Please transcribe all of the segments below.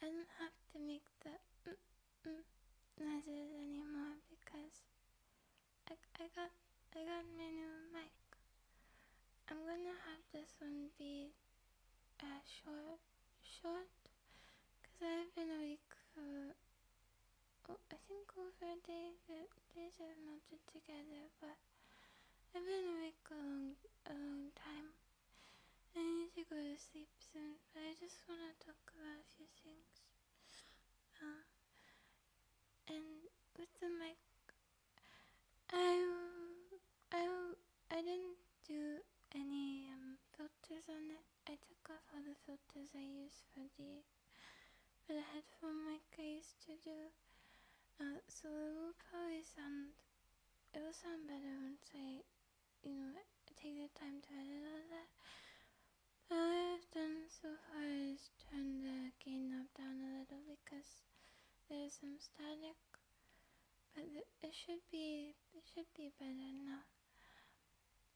don't have to make the noises anymore because I got my new mic. I'm gonna have this one be short, cause I've been awake for I think over a day. The days have melted together, but I've been awake a long time. I need to go to sleep soon, but I just wanna talk about a few things. And with the mic, I didn't do any filters on it. I took off all the filters I used for the headphone mic I used to do. So it will probably sound better once I, take the time to edit all that. But all I've done so far is turn the gain knob down a little because there's some static. But it should be better now.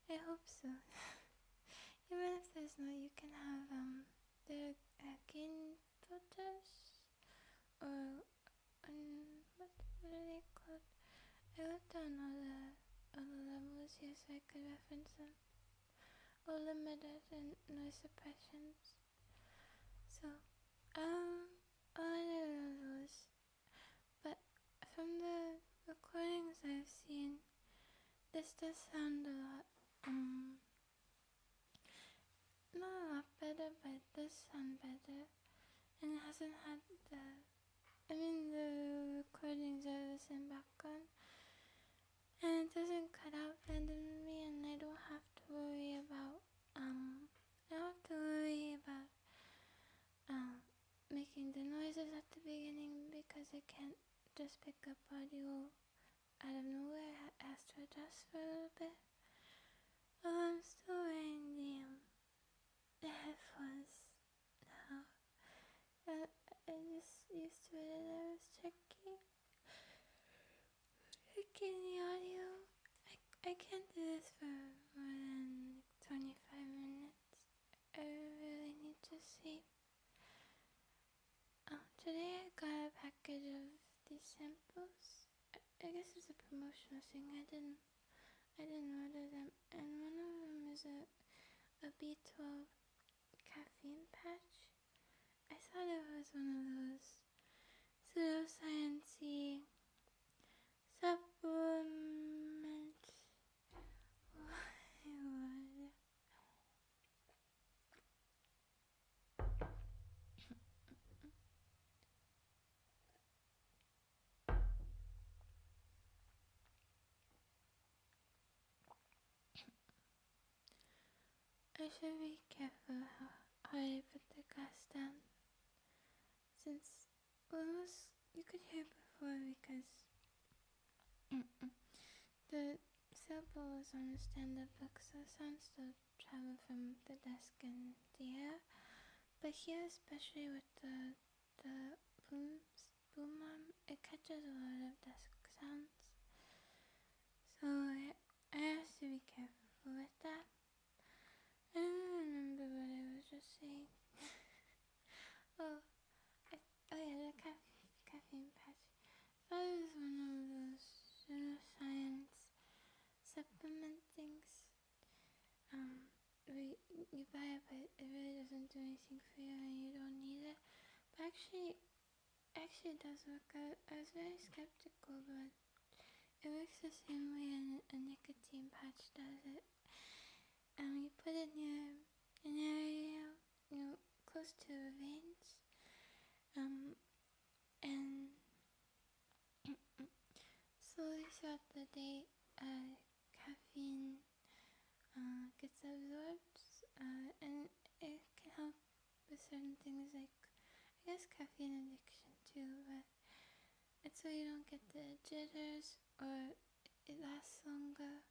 I hope so. Even if there's not, you can have the gain filters, or what are they called? I wrote down all the levels here so I could reference them. All limiters and noise suppressions. So all I did are those. But from the recordings I've seen, this does sound a lot not a lot better, but it does sound better. And it hasn't had the recordings are the same background. And it doesn't cut out randomly, and I don't have to worry about making the noises at the beginning because I can't just pick up audio out of nowhere. It has to adjust for a little bit. I'm still wearing the headphones now. I just used to it and I was checking the audio. I can't do this for more than 25 minutes. I really need to sleep. Today I got a package of these samples. I guess it's a promotional thing. I didn't order them, and one of them is a B12 caffeine patch. I thought it was one of those pseudoscience-y supplements. I should be careful how I put the glass down, since you could hear before because the sample is on a stand-up book, so sound still travel from the desk and the air. But here, especially with the boom arm, it catches a lot of desk sounds. So I have to be careful with that. I don't remember what I was just saying. oh yeah, the caffeine patch. I thought it was one of those pseudoscience supplement things. Where you buy it, but it really doesn't do anything for you and you don't need it. But actually it does work. I was very skeptical, but it works the same way a nicotine patch does it. You put it near an area, close to the veins, and slowly throughout the day, caffeine gets absorbed, and it can help with certain things like, I guess, caffeine addiction too, but it's so you don't get the jitters, or it lasts longer,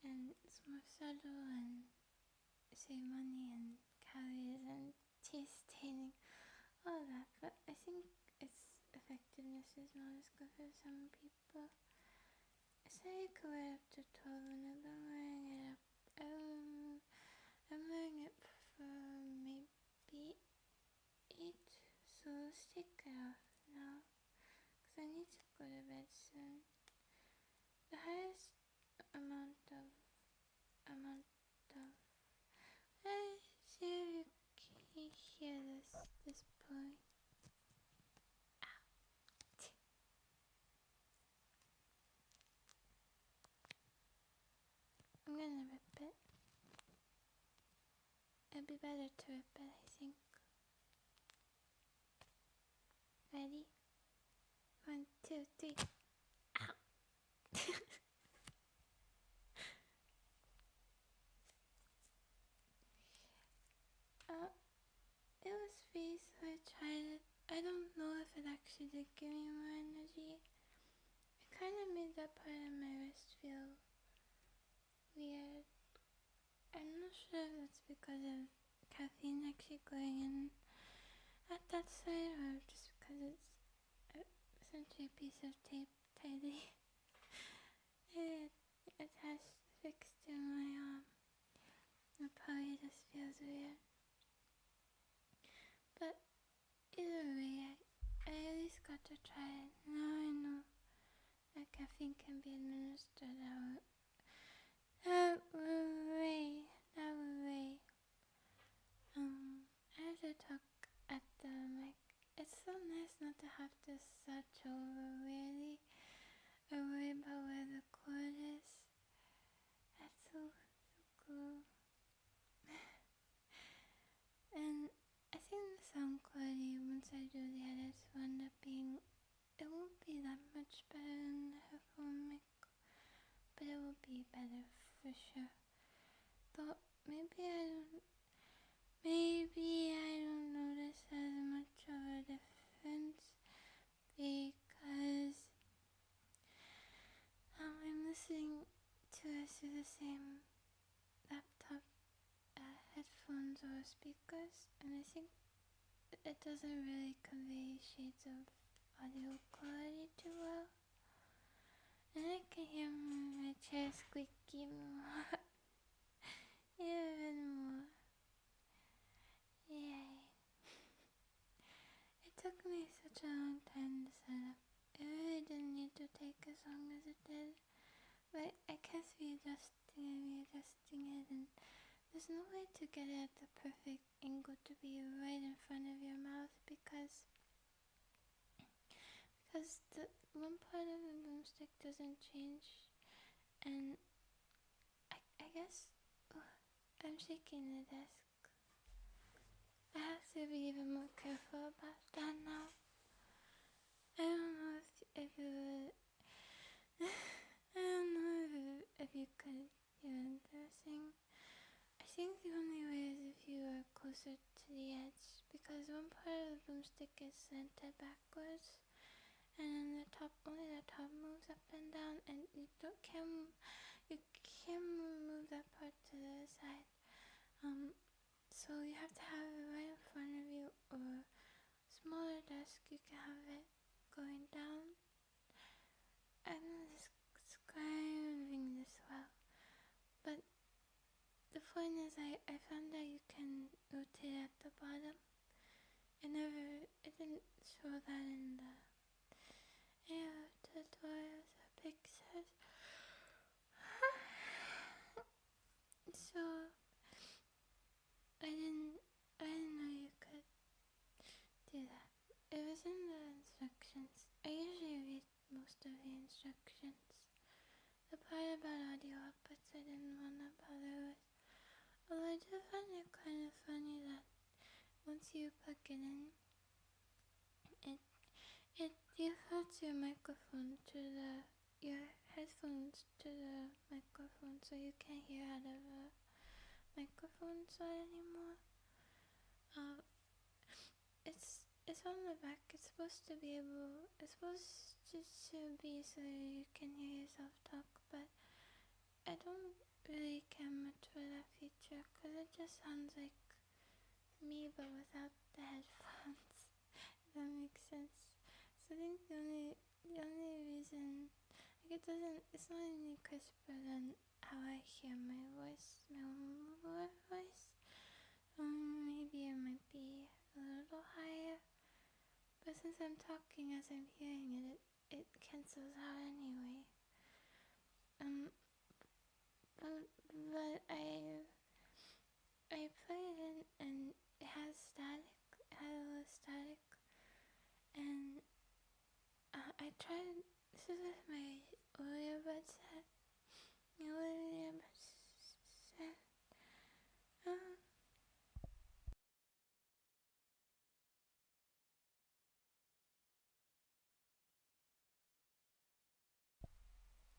and it's more subtle, and save money and calories and taste staining, all that. But I think its effectiveness is not as good for some people. I say you could wear up to 12, and I've been wearing it I'm wearing it for maybe this point. I'm gonna rip it. It'd be better to rip it, I think. Ready? 1, 2, 3. Ow! It was free, so I tried it. I don't know if it actually did give me more energy. It kind of made that part of my wrist feel weird. I'm not sure if that's because of caffeine actually going in at that side, or just because it's essentially a piece of tape tightly attached, fixed to my arm. It probably just feels weird. But either way, I at least got to try it. Now I know that caffeine can be administered that way. I have to talk at the mic. It's so nice not to have to search over weirdly or worry about where the cord is. That's so cool. And I think the sound quality once I do the edits will end up being, it won't be that much better than the headphone mic, but it will be better for sure. Though maybe I don't notice as much of a difference because I'm listening to it through the same laptop headphones or speakers, and I think it doesn't really convey shades of audio quality too well. And I can hear my chair squeaky more. Even more. Yay. It took me such a long time to set up. It really didn't need to take as long as it did. But I kept readjusting it, and there's no way to get it at the perfect angle to be right in front of your mouth because the one part of the boomstick doesn't change, and I guess I'm shaking the desk. I have to be even more careful about that now. I don't know if it would, I don't know if you could hear the thing. I think the only way is if you are closer to the edge, because one part of the boomstick is slanted backwards, and then only the top moves up and down, and you can't move that part to the side. So you have to have it right in front of you, or smaller desk, you can have it going down. I'm not describing this well, but the point is I found that you can rotate at the bottom. It didn't show that in the tutorials or pictures. So I didn't know you could do that. It was in the instructions. I usually read most of the instructions. The part about audio outputs I didn't want to bother with. Although I do find it kind of funny that once you plug it in, it defaults your microphone to your headphones to the microphone, so you can't hear out of a microphone slot anymore. It's on the back. It's supposed to be so you can hear yourself talk, but I don't really care much for that feature because it just sounds like me but without the headphones. If that makes sense. So I think the only reason, like it's not any crisper than how I hear my voice, my own voice. Maybe it might be a little higher, but since I'm talking as I'm hearing it, it cancels out anyway. But I plug it in and it has static. It had a little I tried, this is with my earbud set. My earbud set.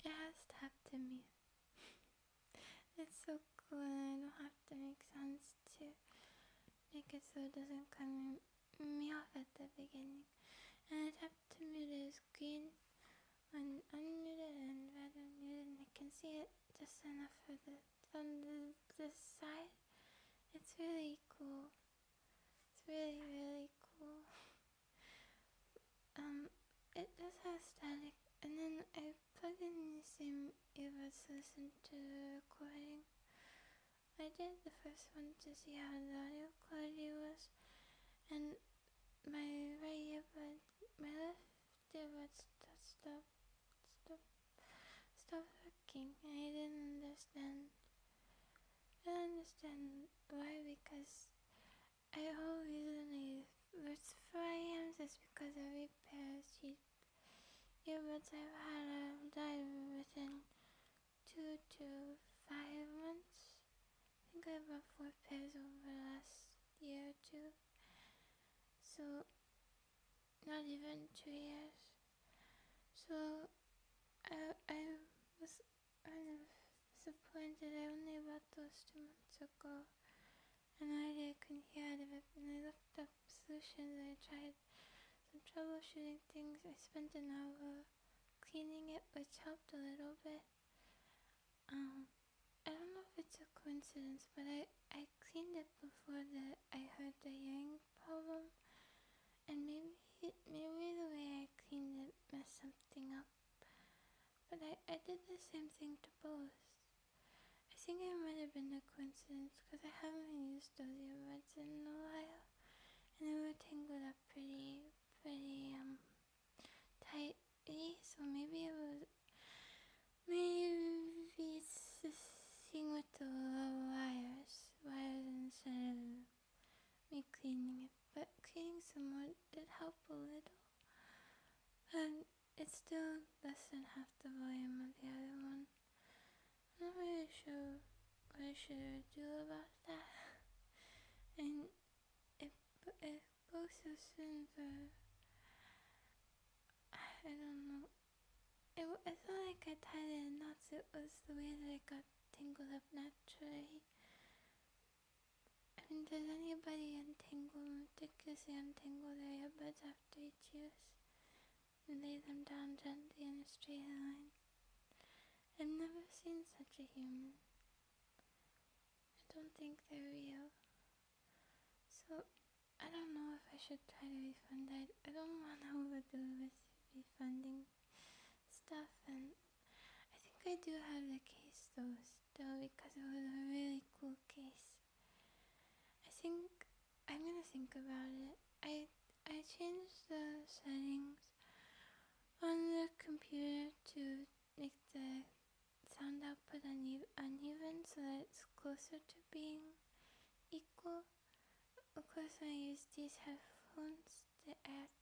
It has tap to me. It's so cool, and I don't have to make sounds to make it so it doesn't come me off at the beginning. And I tap to mute is green when unmuted and red when muted, and I can see it just enough for from this side. It's really cool. It's really, really cool. It just has static, and then I plugged in the same earbuds to listen to the recording. I did the first one to see how the audio quality was, and my right earbud, my left earbud stopped working, and I didn't understand. I don't understand why, because I whole reason it's 4 a.m. is because every pair of earbuds I've had have died within 2 to 5 months. I think I bought 4 pairs over the last year or 2. So, not even 2 years. So, I was kind of disappointed. I only bought those 2 months ago. And I couldn't hear out of it. And I looked up solutions. I tried some troubleshooting things. I spent an hour cleaning it, which helped a little bit. I don't know if it's a coincidence, but I cleaned it before I heard the hearing problem, and maybe the way I cleaned it messed something up. But I did the same thing to both. I think it might have been a coincidence because I haven't used those earbuds in a while, and they were tangled up pretty tightly. So maybe it's the thing with the wires instead of me cleaning it. But cleaning some more did help a little. And it's still less than half the volume of the other one. I'm not really sure what I should do about that. And it goes so soon, but I don't know. I felt like I tied it in knots. It was the way that it got tangled up naturally. I mean, does anybody meticulously untangle their earbuds after each use and lay them down gently in a straight line? I've never seen such a human. I don't think they're real. So, I don't know if I should try to refund. I don't want to overdo with refunding stuff, and I think I do have the case though still, because it was a really cool case. I think I'm gonna think about it. I changed the settings on the computer to make the sound output uneven so that it's closer to being equal. Of course, when I use these headphones, I have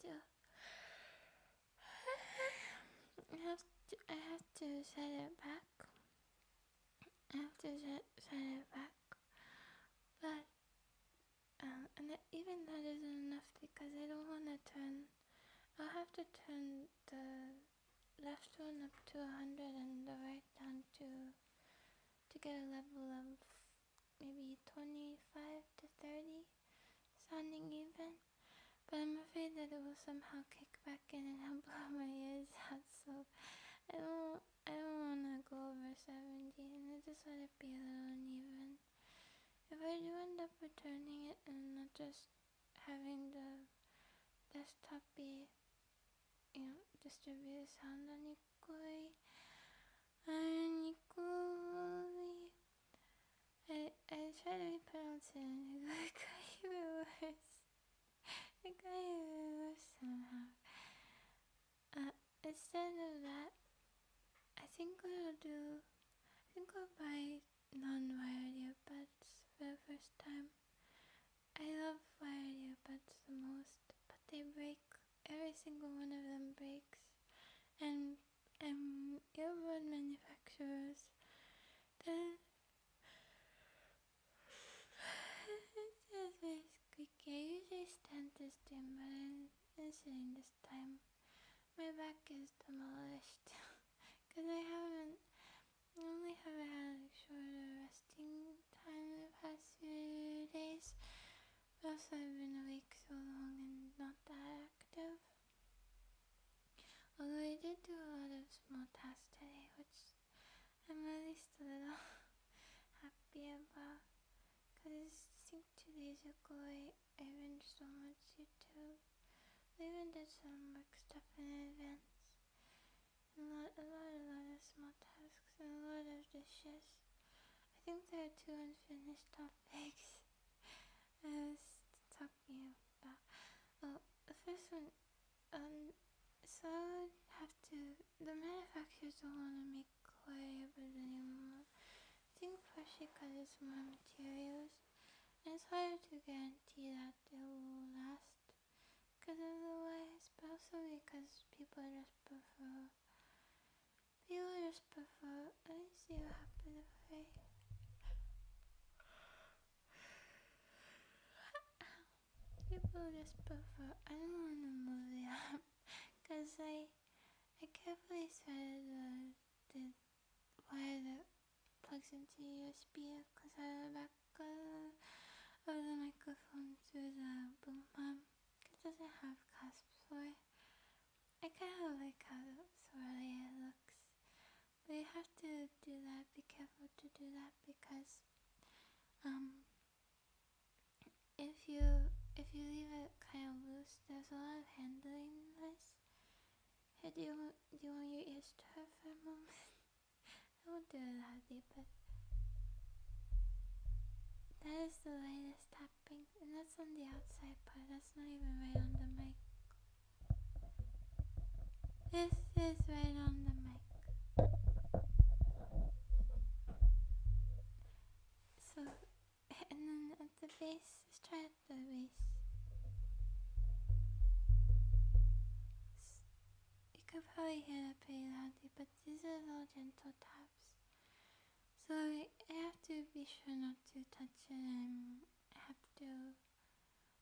to set it back. But and even that isn't enough because I don't want to turn. I'll have to turn the left one up to 100 and the right down to get a level of maybe 25 to 30, sounding even. But I'm afraid that it will somehow kick back in and blow my ears out. So I don't want to go over 70, and I just let it be a little uneven. If I do end up returning it and not just having the desktop be, distribute sound unequally, I try to repronounce it and it got even worse. It got even worse somehow. Instead of that, I think I'll buy non-wired earbuds for the first time. I love wired earbuds the most, but they break. Every single one of them breaks. and earbud manufacturers that is very squeaky. I usually stand this stream, but I'm sitting this time. My back is demolished because I only have had a shorter resting time the past few days. Also, I've been awake so long and not that active. Although I did do a lot of small tasks today, which I'm at least a little happy about. Because I think 2 days ago I binged so much YouTube. I even did some work stuff in advance. A lot of small tasks and a lot of dishes. I think there are 2 unfinished topics I was talking about. Well, the first one, so I would have to, the manufacturers don't want to make clay earbuds anymore. I think partially because it's more materials, and it's harder to guarantee that they will last because of the wires, but also because people just prefer, let me see what happened if people just prefer, I don't want to move the app, because I carefully threaded the wire that plugs into USB because I have the back of the microphone through the boom arm. It doesn't have clasps for it. I kind of like how swirly it looks, but you have to do that, be careful to do that, because if you leave it kind of loose, there's a lot of handling noise. Hey, do you want your ears to hurt for a moment? I won't do it loudly, but that is the lightest tapping, and that's on the outside part, that's not even right on the mic. This is right on the mic. So, and then at the base, let's try at the base. You could probably hear that pretty loudly, but these are all gentle taps. So I have to be sure not to touch it, and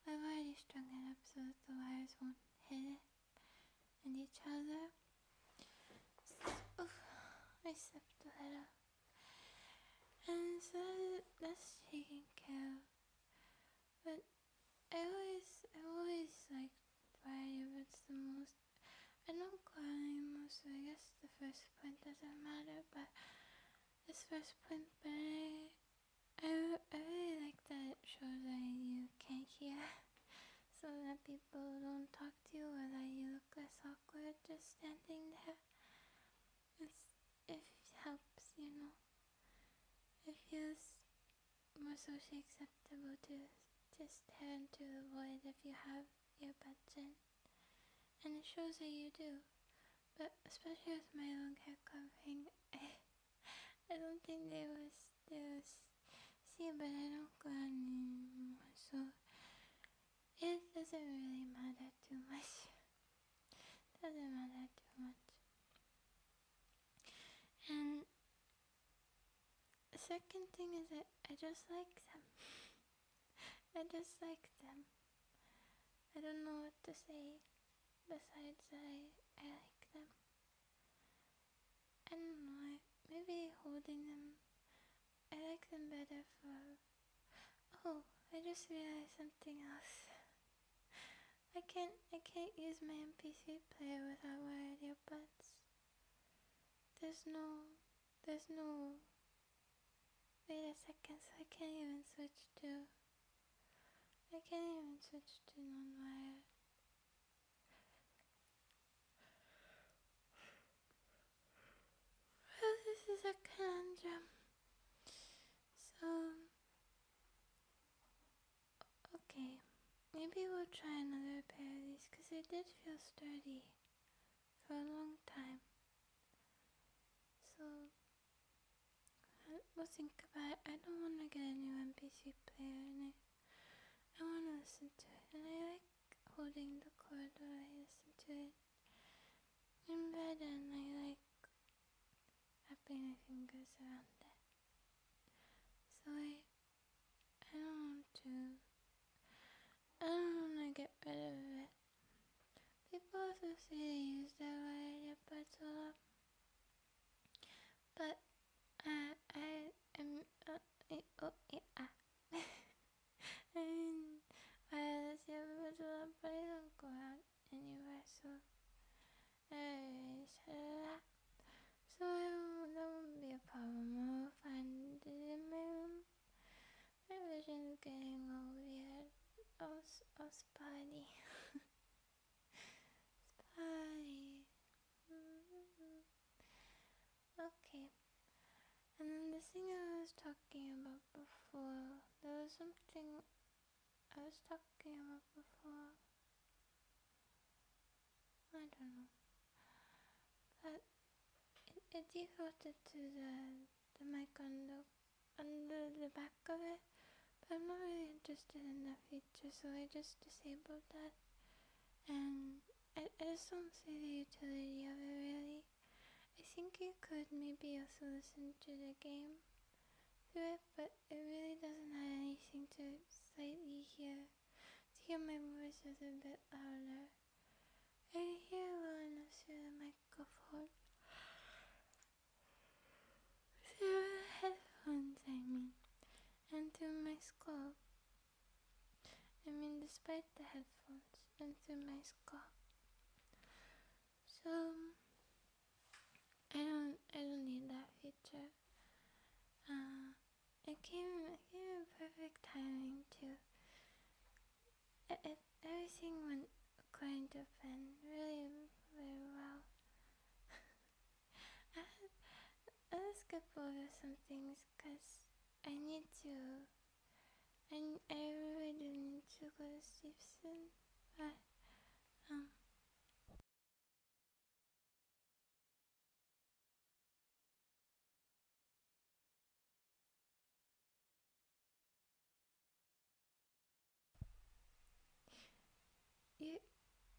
I've already strung it up so that the wires won't hit it and each other. Oof, I slipped a little. And so that's taken care of. But I always liked variety, but it's the most. I don't go out anymore, so I guess the first point doesn't matter, but this first point, but I really like that it shows that you can't hear, so that people don't talk to you or that you look less awkward just standing there. It helps, you know. It feels more socially acceptable to stare into the void if you have earbuds in, and it shows that you do. But especially with my long hair covering, I don't think they will see, but I don't go out anymore, so it doesn't really matter too much. And the second thing is that I just like them. I don't know what to say besides that I like them. I don't know, maybe holding them, I like them better for, oh, I just realized something else. I can't use my MP3 player without wired earbuds. There's no, wait a second, so I can't even switch to non-wired. Well, this is a conundrum. So, okay, maybe we'll try another pair of these, because they did feel sturdy for a long time. So, we'll think about it. I don't want to get a new MP3 player, and I want to listen to it, and I like holding the cord while I listen to it. in bed and I like wrapping my fingers around it. So I don't wanna get rid of it. People also say they use that wire earbuds a lot, but I am I mean wireless earbuds a lot, but I don't go out anywhere, so I already said that. So that won't be a problem. I'll find it in my room. My vision's getting all weird, all spotty. Spotty. Okay. And then the thing I was talking about before, there was something I was talking about before. I don't know. But it defaulted to the mic under the back of it. But I'm not really interested in that feature, so I just disabled that. And I just don't see the utility of it really. I think you could maybe also listen to the game through it, but it really doesn't have anything to slightly hear. To hear my voice is a bit louder. I hear well enough through the microphone. Through the headphones, I mean. And through my skull. I mean, despite the headphones. And through my skull. So I don't need that feature. It came in perfect timing too. Everything went according to plan really very well. I'll skip over some things because I need to. I really do need to go to sleep soon. But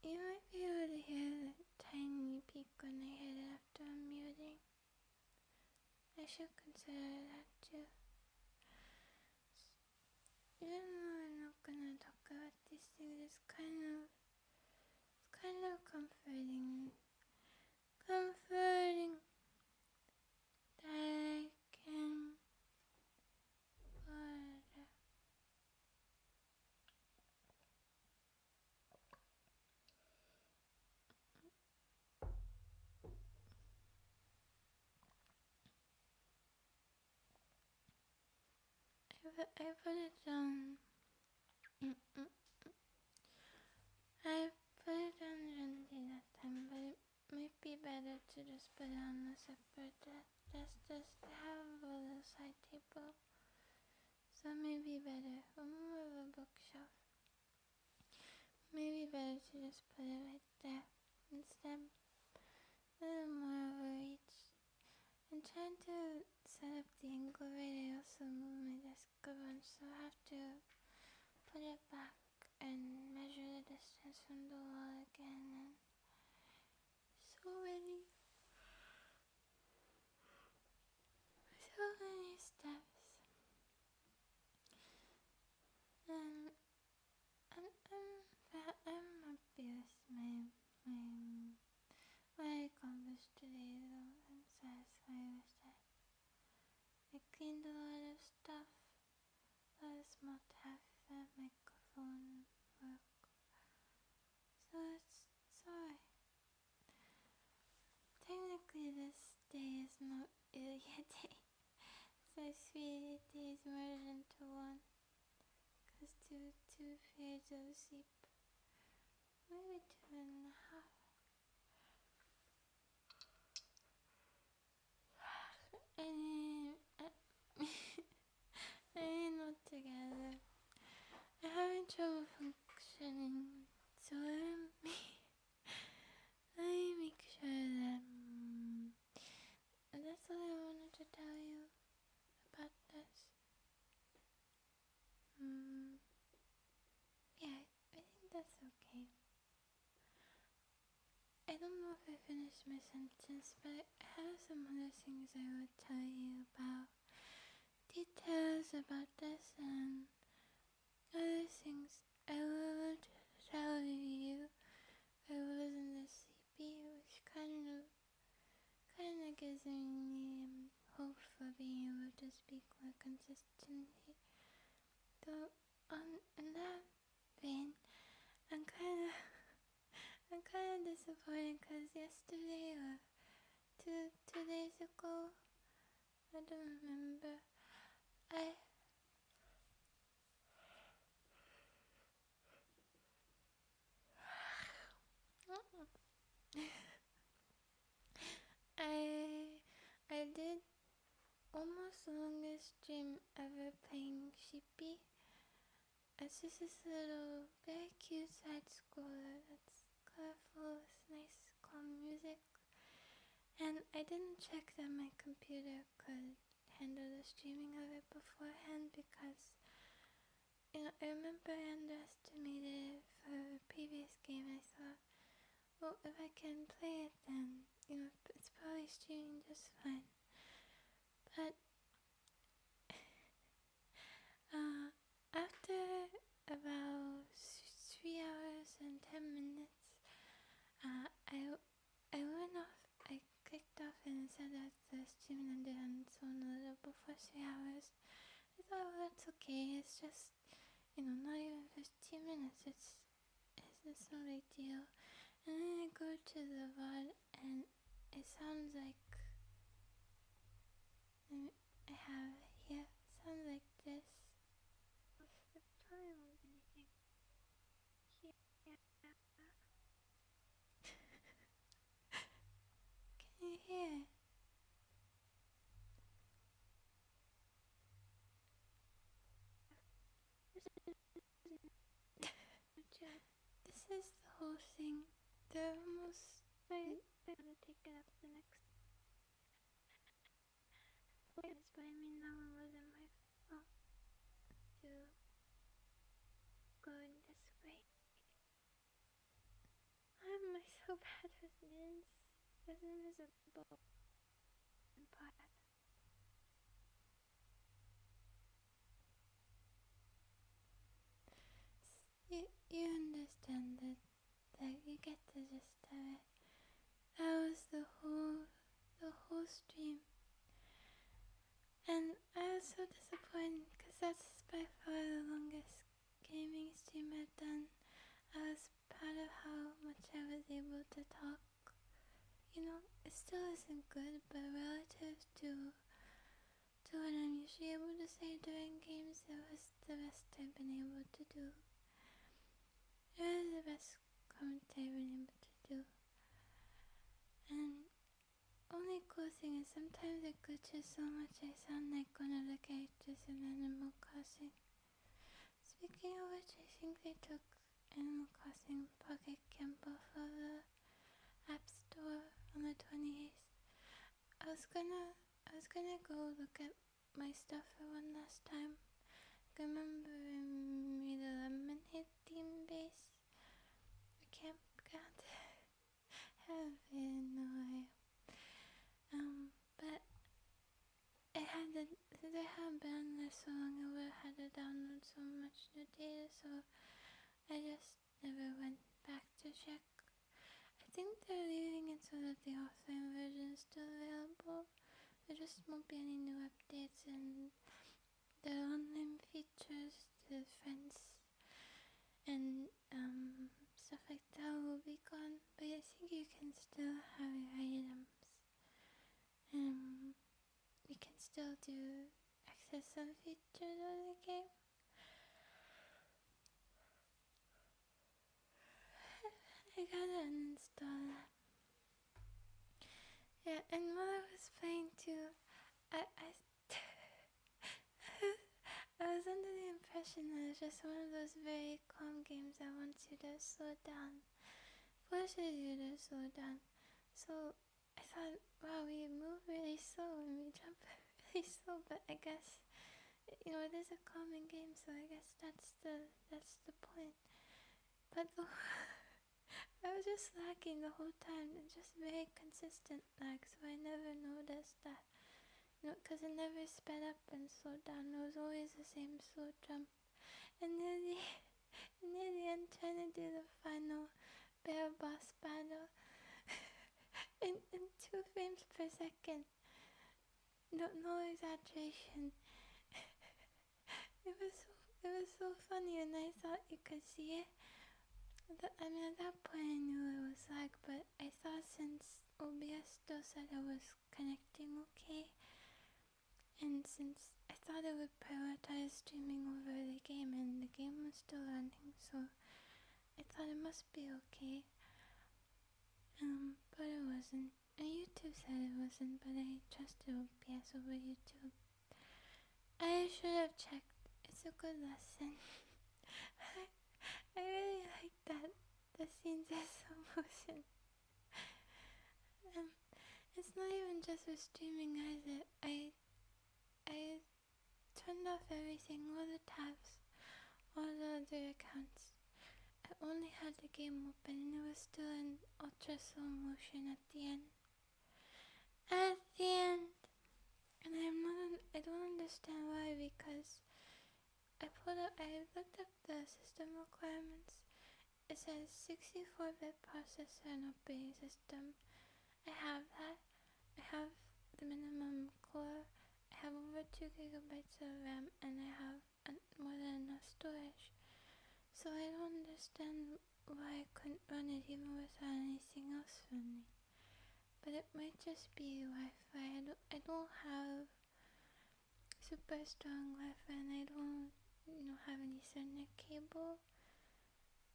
you might be able to hear the tiny peak when I hit it after unmuting. I should consider that too. Even though I'm not gonna talk about these things, it's kind of comforting that I can I put it down. I put it on gently that time, but it might be better to just put it on a separate desk, just to have a little side table. So maybe better, or more of a bookshelf. Maybe better to just put it right there instead. A little more overreach. And trying to set up the angle right, I also moved my desk a bunch, so I have to put it back and measure the distance from the wall again, and so many steps. And I'm happy with what I accomplished today though. I'm satisfied with that. I cleaned a lot of stuff, a lot of small tasks, the microphone work. So it's alright. Technically this day is not really a day. So 3 days merged into one. Cause two periods of sleep. Maybe 2.5. I ain't not together. I'm having trouble functioning, so let me make sure that that's all I wanted to tell you about this. Yeah, I think that's okay. I don't know if I finished my sentence, but I have some other things I would tell you about. Details about this and other things I would tell you if I wasn't sleepy, which kind of gives me hope for being able to speak more consistently. Though, in that vein, I'm kind of disappointed because yesterday or two days ago, I don't remember, I I I did almost the longest stream ever playing Sheepy. It's just this little, very cute side scroller that's colorful with nice, calm music. And I didn't check that my computer could handle the streaming of it beforehand because, I remember I underestimated it for a previous game. I thought, well, if I can play it then, it's probably streaming just fine. But after about 3 hours and 10 minutes, I went off. I clicked off and it said that the stream ended on so little before 3 hours. I thought, well, that's okay. It's just, not even 15 minutes. It's just no big deal. And then I go to the VOD and it sounds like, I have it here. It sounds like this. It probably won't be anything here. Can you hear it? This is the whole thing. They're almost. Wait, I'm gonna take it up the next. But I mean, that one wasn't my fault to going this way. Why am I so bad with names? There's an invisible part. You understand that you get the gist of it. That was the whole stream. And I was so disappointed because that's by far the longest gaming stream I've done. I was proud of how much I was able to talk. It still isn't good, but relative to what I'm usually able to say during games, it was the best I've been able to do. It was the best commentary I've been able to do. And only cool thing is sometimes it glitches so much I sound like one of the characters in Animal Crossing. Speaking of which, I think they took Animal Crossing Pocket Camp off of the App Store on the 28th. I was gonna go look at my stuff for one last time. I remember I made a Lemonhead theme base. A campground. Have no idea. But I had been there so long I would have had to download so much new data, so I just never went back to check. I think they're leaving it so that the offline version is still available. There just won't be any new updates, and the online features, the friends, and stuff like that will be gone. But I think you can still have your items. You can still do access some features of the game. I gotta uninstall that. Yeah, and while I was playing too, I I was under the impression that it's just one of those very calm games that wants you to slow down. Forces you to slow down. So I thought, wow, we move really slow and we jump really slow, but I guess it is a calming game, so I guess that's the point. But I was just lagging the whole time, and just very consistent lag, so I never noticed that. Because it never sped up and slowed down. It was always the same slow jump. And near the end, trying to do the final bear boss battle in 2 frames per second. No exaggeration. It was so funny, and I thought you could see it. I mean, at that point I knew it was lag, but I thought since OBS still said it was connecting okay, and since I thought it would prioritize streaming over the game, and the game was still running, so I thought it must be okay. But it wasn't. And YouTube said it wasn't, but I trusted OBS over YouTube. I should have checked. It's a good lesson. I really like that. The scenes are slow motion. It's not even just for streaming either. I turned off everything, all the tabs, all the other accounts. I only had the game open, and it was still in ultra slow motion at the end. At the end! And I don't understand why, because I looked up the system requirements. It says 64-bit processor and operating system. I have that. I have the minimum core. I have over 2 gigabytes of RAM, and I have more than enough storage. So I don't understand why I couldn't run it even without anything else running. But it might just be Wi-Fi. I don't have super strong Wi-Fi, and I don't have an Ethernet cable.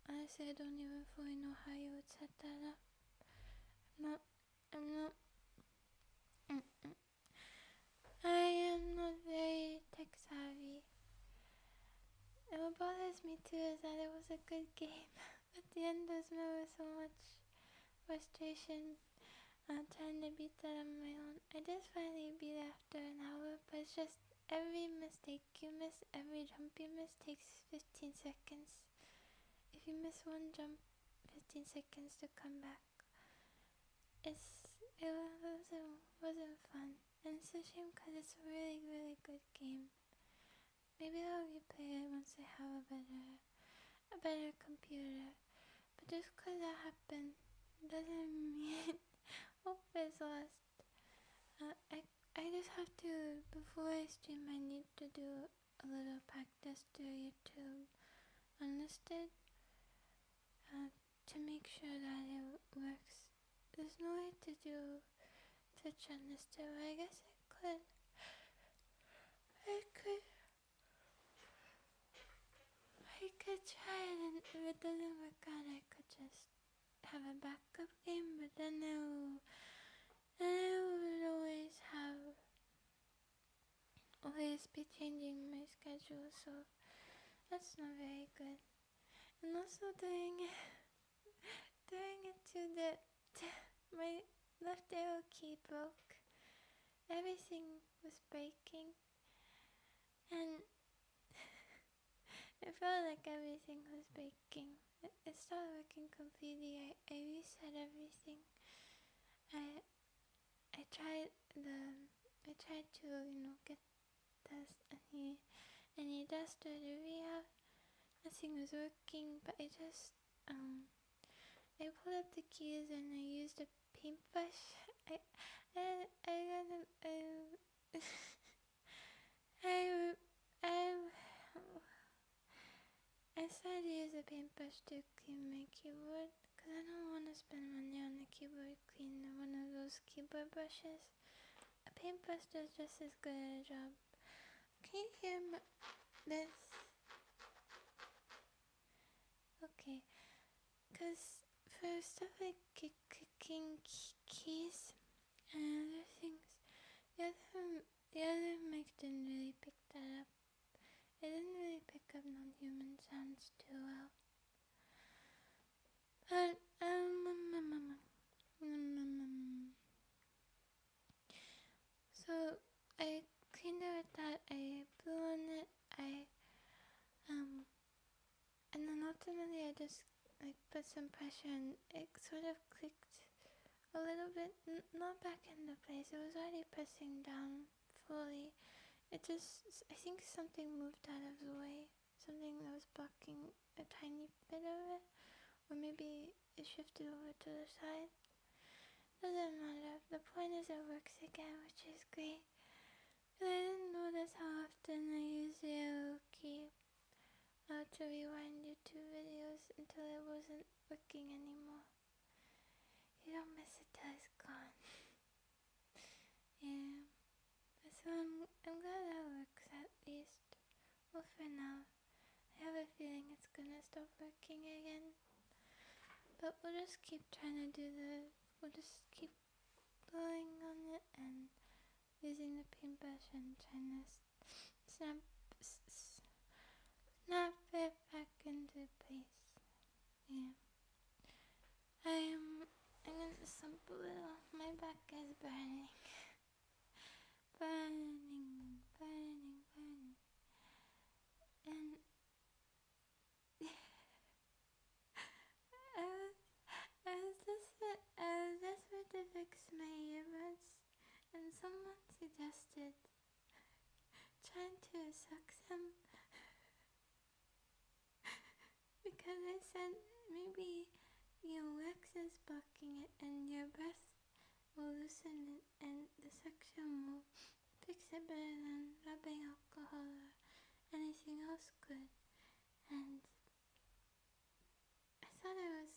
Honestly, I don't even fully know how you would set that up. I am not very tech savvy. And what bothers me too is that it was a good game. At the end, there's never so much frustration trying to beat that on my own. I did finally beat it after an hour, but it's just every mistake you miss, every jump you miss takes 15 seconds. If you miss one jump, 15 seconds to come back. It wasn't fun, and it's a shame because it's a really, really good game. Maybe I'll replay it once I have a better computer. But just because that happened doesn't mean hope is lost. I just have to, before I stream, I need to do a little practice through YouTube Unlisted to make sure that it works. There's no way to do Twitch Unlisted, but I guess I could. I could try it, and if it doesn't work out, I could just have a backup game, but then I would always be changing my schedule, so that's not very good. And also doing it to my left arrow key broke. Everything was breaking, and it felt like everything was breaking. It stopped working completely. I reset everything. I tried to get any duster to re-out. Nothing was working, but I pulled up the keys and I used a paintbrush. I decided to use a paintbrush to clean my keyboard because I don't want to spend money on a keyboard cleaner, one of those keyboard brushes. A paintbrush does just as good a job. Can you hear this? Okay, because for stuff like clicking keys and other things, the other mic didn't really pick that up. It didn't really pick up non-human sounds too well. But so I cleaned it with that. I blew on it. And then ultimately I just like put some pressure and it sort of clicked a little bit, not back into place. It was already pressing down fully. It just, I think something moved out of the way. Something that was blocking a tiny bit of it. Or maybe it shifted over to the side. Doesn't matter. The point is it works again, which is great. But I didn't notice how often I use the arrow key to rewind YouTube videos until it wasn't working anymore. You don't miss it till it's gone. Yeah. So I'm glad that works at least. Well, for now. I have a feeling it's gonna stop working again. But we'll just keep trying to we'll just keep blowing on it and using the paintbrush and trying to snap it back into place. Yeah. I'm gonna slump a little. My back is burning. burning. And I was desperate to fix my earbuds, and someone suggested trying to suck them because I said maybe your wax is blocking it and your breath will loosen it and the suction will fix it better than rubbing alcohol or anything else could. And I thought it was,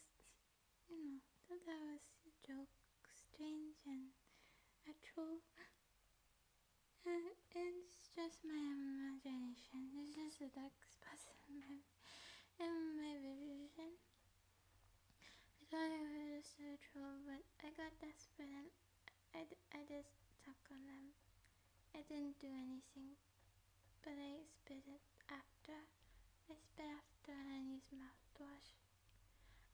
thought that was a joke, strange and actual. It's just my imagination. It's just a dark spot in my vision. I thought it was just a troll, but I got desperate and I just stuck on them. I didn't do anything, but I spit it after. I spit after and used mouthwash.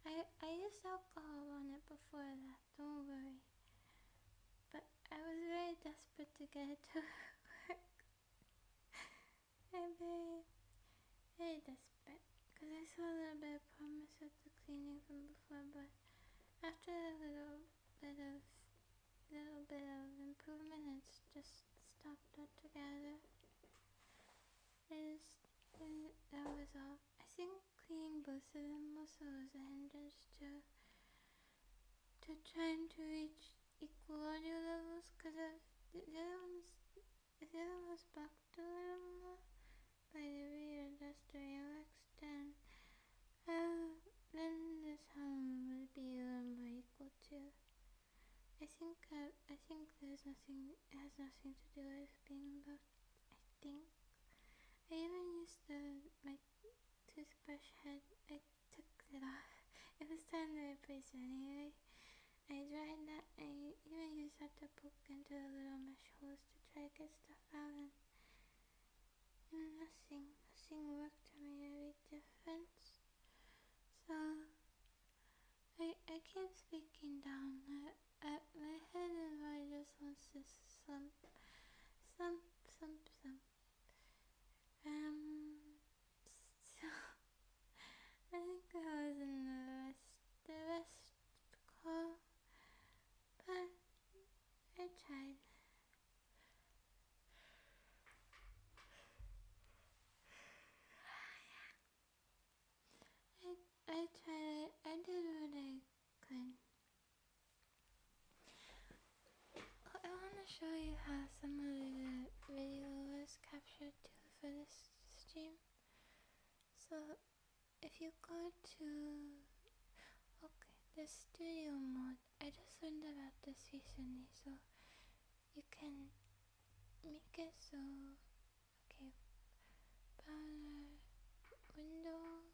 I used alcohol on it before that, don't worry. But I was very desperate to get it to work. I'm very desperate. Because I saw a little bit of promise with the cleaning from before, but after a little bit of improvement, it's just stopped altogether. That was all. I think cleaning both of them also was a hindrance to trying to reach equal audio levels, because the other one was blocked a little more by the rear industrial extent. Then this one would be a little more equal to. I think there's nothing. It has nothing to do with being blocked. I think. I even used my toothbrush head. I took it off. It was time to replace it anyway. I dried that. I even used that to poke into the little mesh holes to try to get stuff out, and nothing worked to make a big difference. So I keep speaking down. My head and body just wants to slump. So I think I was in the rest call, but I tried. I tried. I did what I could. I want to show you how some of the video was captured too for this stream. So if you go to the studio mode, I just learned about this recently, so you can make it so banner, window,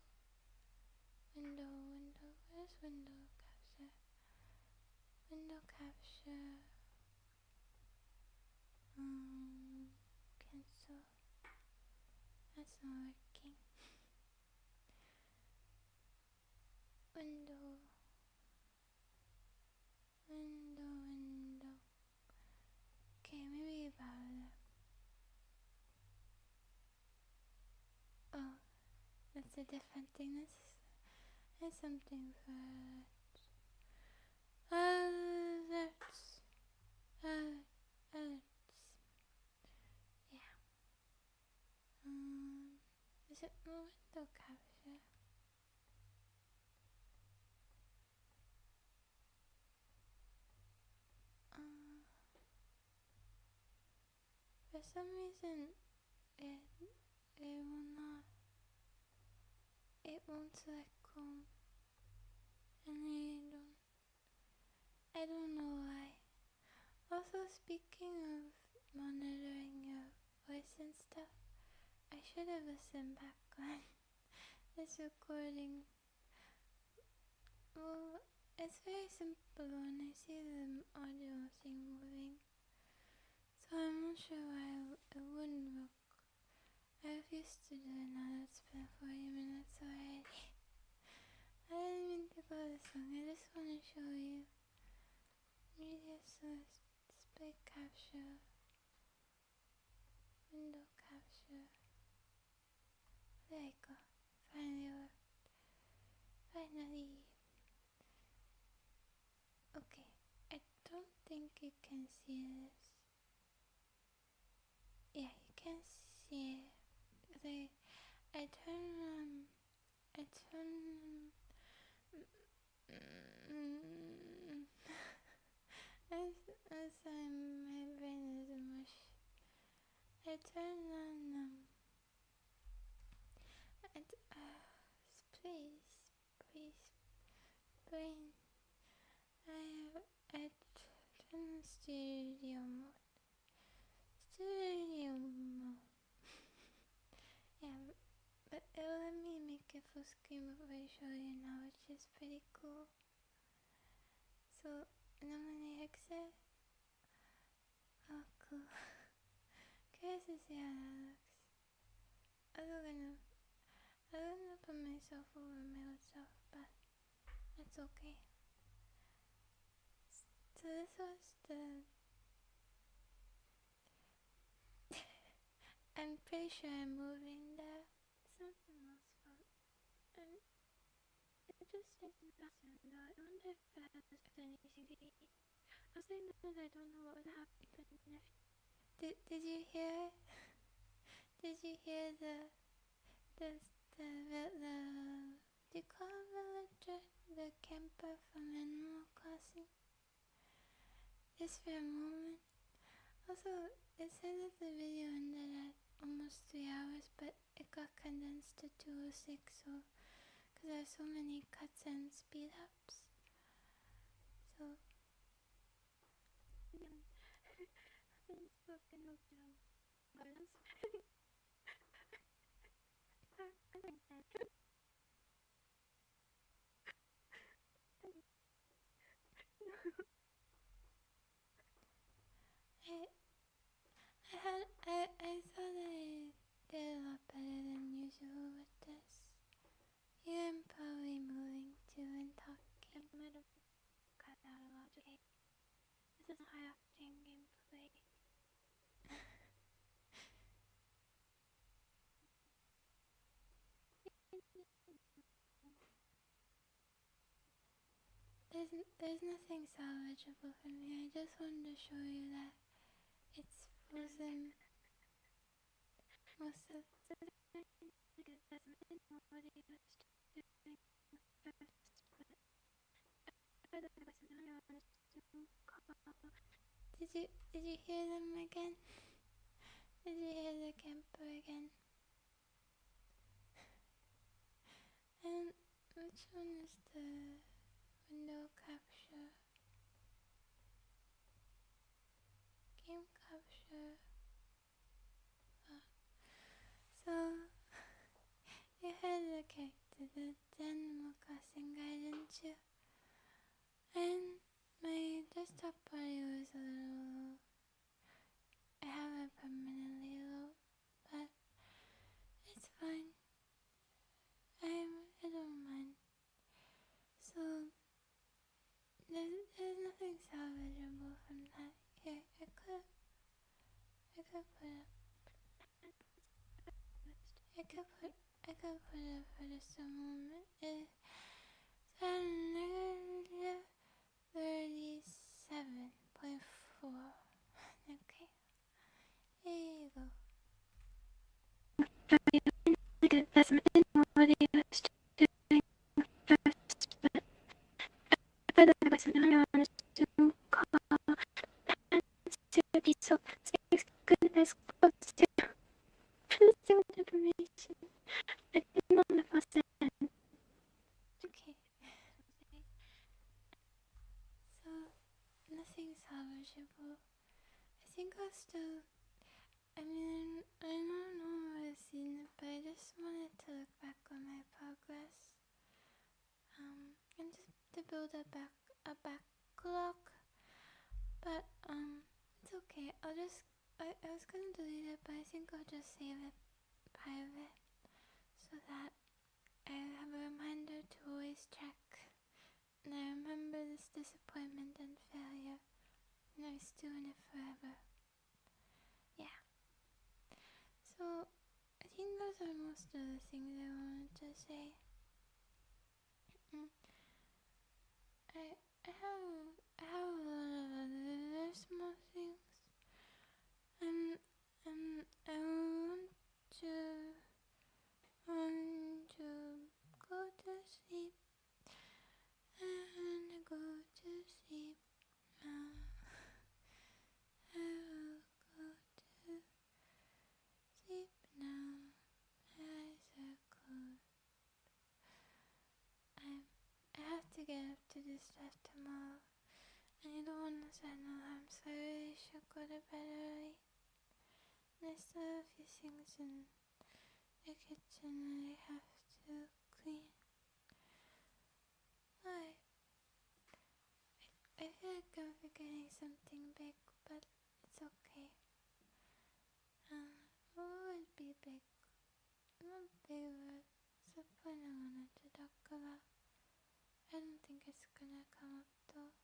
where's window capture? Window capture, cancel, that's not working. Window, okay, maybe about it. Oh, that's a different thing. and something for alerts. Alerts. Yeah. Is it window capture? For some reason, it will not. It won't select Chrome, and I don't know why. Also, speaking of monitoring your voice and stuff, I should have listened back on this recording. Well, it's very simple when I see the audio thing moving, so I'm not sure why it wouldn't work. I've used to doing that. It's been 40 minutes already. I didn't mean to go this long. I just want to show you media source, display capture, window capture. There you go. Finally worked. Finally. Okay. I don't think you can see this. Yeah, you can see it. I turn as my brain is mush. I turn on please brain. I turn on studio mode. Yeah, but it'll let me make it full screen before I show you now, which is pretty cool. So, and then when I exit, oh cool. Curious to see how that looks. I'm gonna put myself over my old self, but that's okay. So this was I'm pretty sure I'm moving there. Something else fun. And it just takes me faster though. I wonder if that has anything to do. I was saying that I don't know what would happen if... Did you hear? Did you hear the do you call him villager? The camper from Animal Crossing? Just for a moment. Also, it said that the video ended at almost 3 hours, but it got condensed to 2:06, so because there are so many cuts and speed ups. So, since spoken of violence, I thought I did a lot better than usual with this. Yeah, I'm probably moving to and talking. I might have cut out a lot today. This is a high octane gameplay. There's nothing salvageable from here. I just wanted to show you that it's frozen most of Did you hear them again? Did you hear the camper again? And which one is the window capture? Game capture. So you heard the character, the Animal Crossing guy, didn't you? And my desktop audio is a little... I have it permanently low, but it's fine. I don't mind. So there's nothing salvageable from that. Here, I could put it for just a moment. and negative 37.4. Okay, here you go. Negative estimate in what he was doing first, but further advisement I want to call to be so safe, good as close to pursuing information. I didn't know if I said Okay, so nothing salvageable. I think I'll still. I mean, I don't know what I've seen it, but I just wanted to look back on my progress. And just to build a backlog. But it's okay. I was gonna delete it, but I think I'll just save it private so that I have a reminder to always check. And I remember this disappointment and failure, and I was doing it forever. Yeah. So I think those are most of the things I wanted to say. I have a lot of other small things. I want to go to sleep. I wanna go to sleep now. I will go to sleep now. My eyes are closed. I have to get up to do stuff tomorrow. And I don't want to set an alarm, so I really should go to bed early. And I still have a few things in the kitchen that I have to clean. Why? I feel like I'm forgetting something big, but it's okay. What would be big? Not big, but what's the point I wanted to talk about? I don't think it's gonna come up though. I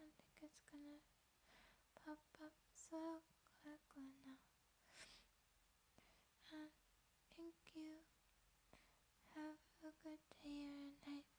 don't think it's gonna pop up, so I'll go now. Thank you. Have a good day or night.